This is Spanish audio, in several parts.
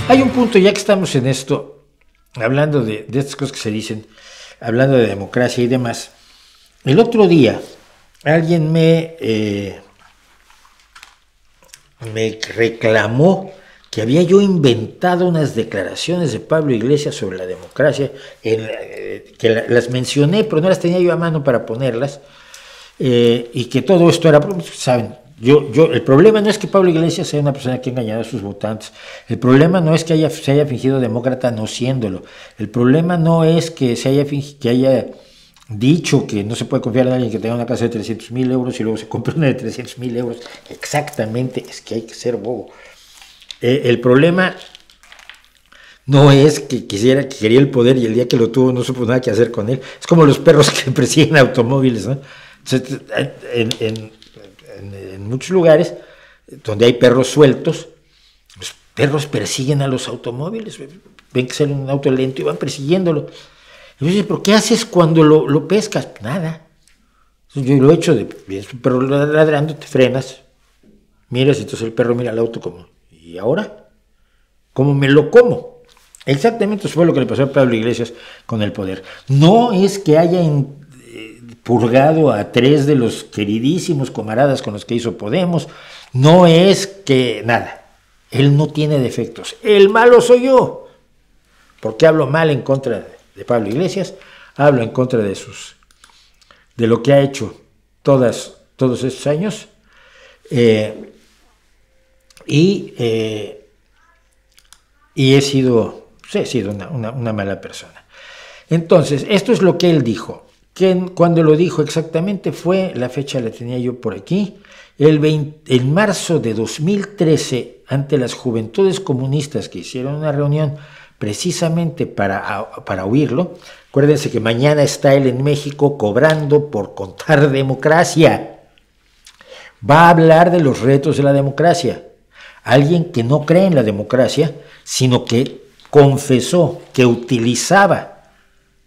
Hay un punto, ya que estamos en esto, hablando de estas cosas que se dicen, hablando de democracia y demás. El otro día alguien me reclamó que había yo inventado unas declaraciones de Pablo Iglesias sobre la democracia, que las mencioné, pero no las tenía yo a mano para ponerlas, y que todo esto era, saben, el problema no es que Pablo Iglesias sea una persona que ha engañado a sus votantes, el problema no es que se haya fingido demócrata no siéndolo, el problema no es que que haya dicho que no se puede confiar en alguien que tenga una casa de 300,000 euros y luego se compre una de 300,000 euros, exactamente, es que hay que ser bobo. El problema no es que quería el poder y el día que lo tuvo no supo nada que hacer con él, es como los perros que persiguen automóviles, ¿no? Entonces, en muchos lugares donde hay perros sueltos, los perros persiguen a los automóviles, ven que sale un auto lento y van persiguiéndolo. Y yo digo, ¿pero qué haces cuando lo pescas? Nada. Entonces, yo lo he hecho, ves un perro ladrando, te frenas, miras, y entonces el perro mira al auto como, ¿y ahora? ¿Cómo me lo como? Exactamente eso fue lo que le pasó a Pablo Iglesias con el poder. No es que haya purgado a 3 de los queridísimos camaradas con los que hizo Podemos, no es que nada, él no tiene defectos, el malo soy yo, porque hablo mal en contra de Pablo Iglesias, hablo en contra de lo que ha hecho todos estos años, y he sido una mala persona. Entonces, esto es lo que él dijo. Cuando lo dijo exactamente fue, la fecha la tenía yo por aquí, en marzo de 2013, ante las Juventudes Comunistas que hicieron una reunión precisamente para oírlo. Acuérdense que mañana está él en México cobrando por contar democracia. Va a hablar de los retos de la democracia. Alguien que no cree en la democracia, sino que confesó que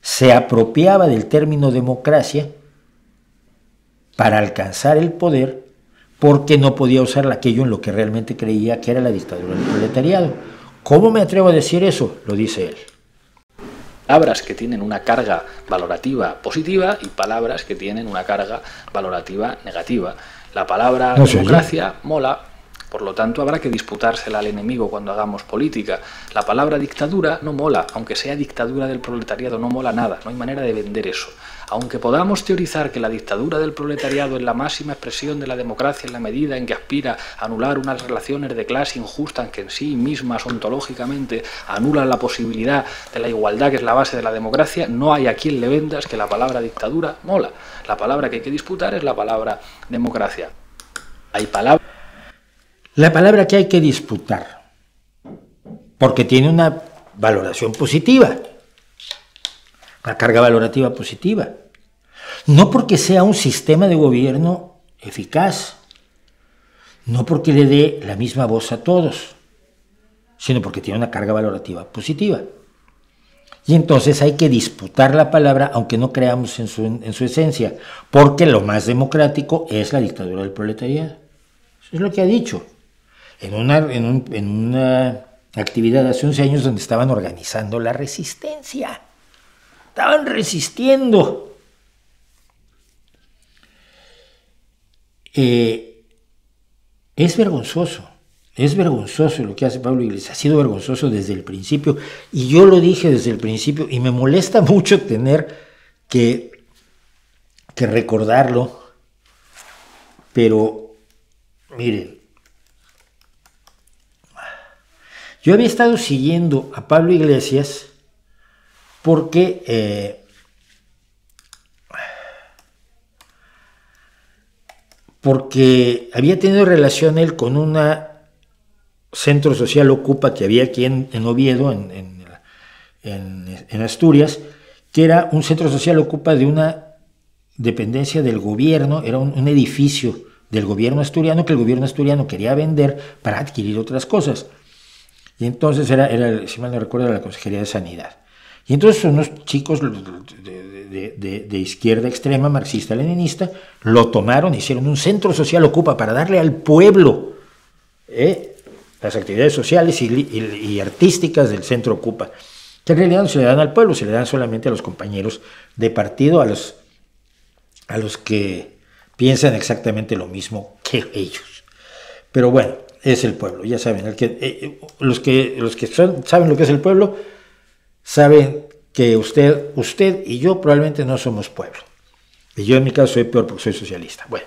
se apropiaba del término democracia para alcanzar el poder porque no podía usar aquello en lo que realmente creía que era la dictadura del proletariado. ¿Cómo me atrevo a decir eso? Lo dice él. Palabras que tienen una carga valorativa positiva y palabras que tienen una carga valorativa negativa. La palabra democracia mola. Por lo tanto, habrá que disputársela al enemigo cuando hagamos política. La palabra dictadura no mola, aunque sea dictadura del proletariado, no mola nada, no hay manera de vender eso. Aunque podamos teorizar que la dictadura del proletariado es la máxima expresión de la democracia en la medida en que aspira a anular unas relaciones de clase injustas que en sí mismas ontológicamente anulan la posibilidad de la igualdad que es la base de la democracia, no hay a quien le vendas que la palabra dictadura mola. La palabra que hay que disputar es la palabra democracia. La palabra que hay que disputar, porque tiene una valoración positiva, una carga valorativa positiva, no porque sea un sistema de gobierno eficaz, no porque le dé la misma voz a todos, sino porque tiene una carga valorativa positiva. Y entonces hay que disputar la palabra, aunque no creamos en su esencia, porque lo más democrático es la dictadura del proletariado. Eso es lo que ha dicho. En una actividad hace 11 años donde estaban organizando la resistencia. Estaban resistiendo. Es vergonzoso lo que hace Pablo Iglesias. Ha sido vergonzoso desde el principio, y yo lo dije desde el principio, y me molesta mucho tener que recordarlo, pero miren, yo había estado siguiendo a Pablo Iglesias porque había tenido relación él con una centro social Ocupa que había aquí en Oviedo, en Asturias, que era un centro social Ocupa de una dependencia del gobierno, era un edificio del gobierno asturiano que el gobierno asturiano quería vender para adquirir otras cosas. Y entonces era, si mal no recuerdo, la Consejería de Sanidad. Y entonces unos chicos de izquierda extrema, marxista-leninista, lo tomaron, hicieron un centro social Ocupa para darle al pueblo las actividades sociales y artísticas del Centro Ocupa, que en realidad no se le dan al pueblo, se le dan solamente a los compañeros de partido, a los que piensan exactamente lo mismo que ellos. Pero bueno, es el pueblo, ya saben, los que saben lo que es el pueblo, saben que usted y yo probablemente no somos pueblo. Y yo en mi caso soy peor porque soy socialista. Bueno,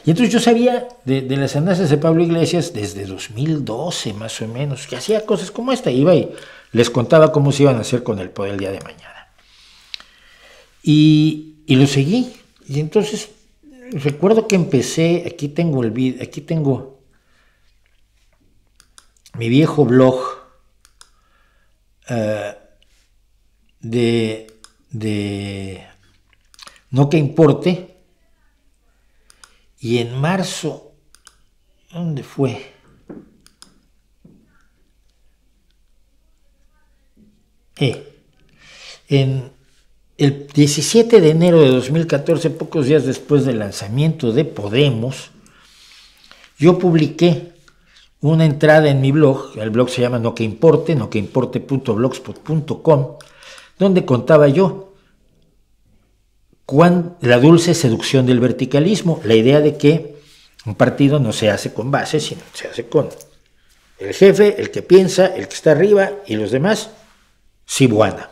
y entonces yo sabía de las andanzas de Pablo Iglesias desde 2012 más o menos, que hacía cosas como esta, iba y les contaba cómo se iban a hacer con el poder el día de mañana. Y lo seguí, y entonces recuerdo que empecé, aquí tengo mi viejo blog de No Que Importe, y en marzo, ¿dónde fue? En el 17 de enero de 2014, pocos días después del lanzamiento de Podemos, yo publiqué una entrada en mi blog, el blog se llama No Que Importe, noqueimporte.blogspot.com, donde contaba yo la dulce seducción del verticalismo, la idea de que un partido no se hace con base, sino se hace con el jefe, el que piensa, el que está arriba, y los demás, cibuana.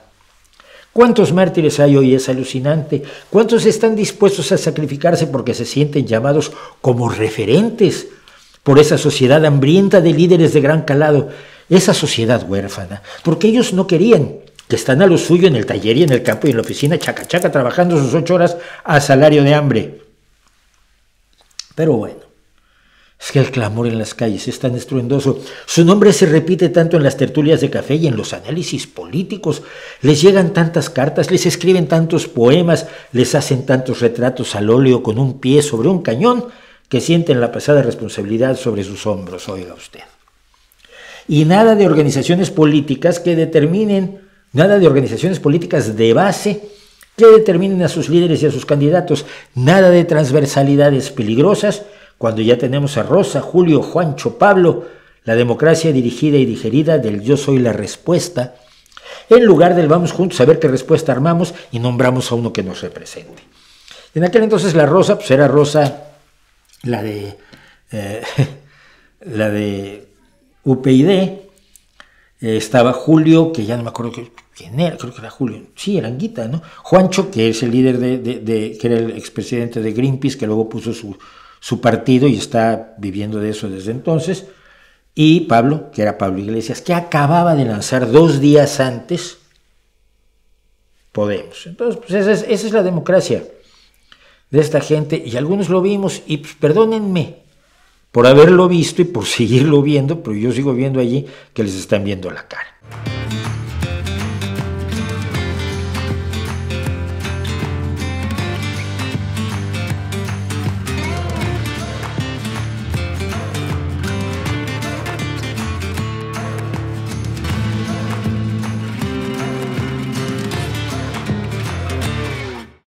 ¿Cuántos mártires hay hoy? Es alucinante. ¿Cuántos están dispuestos a sacrificarse porque se sienten llamados como referentes por esa sociedad hambrienta de líderes de gran calado, esa sociedad huérfana? Porque ellos no querían, que están a lo suyo en el taller y en el campo y en la oficina, chaca, trabajando sus 8 horas a salario de hambre. Pero bueno, es que el clamor en las calles es tan estruendoso, su nombre se repite tanto en las tertulias de café y en los análisis políticos, les llegan tantas cartas, les escriben tantos poemas, les hacen tantos retratos al óleo con un pie sobre un cañón, que sienten la pesada responsabilidad sobre sus hombros, oiga usted. Y nada de organizaciones políticas que determinen, nada de organizaciones políticas de base que determinen a sus líderes y a sus candidatos, nada de transversalidades peligrosas, cuando ya tenemos a Rosa, Julio, Juancho, Pablo, la democracia dirigida y digerida del yo soy la respuesta, en lugar del vamos juntos a ver qué respuesta armamos y nombramos a uno que nos represente. En aquel entonces la Rosa, pues era Rosa, la de UPyD, estaba Julio, que ya no me acuerdo quién era, creo que era Julio, sí, era Anguita, ¿no? Juancho, que es el líder que era el expresidente de Greenpeace, que luego puso su partido y está viviendo de eso desde entonces, y Pablo, que era Pablo Iglesias, que acababa de lanzar 2 días antes Podemos. Entonces, pues esa es la democracia de esta gente, y algunos lo vimos, y pues, perdónenme por haberlo visto y por seguirlo viendo, pero yo sigo viendo allí que les están viendo la cara.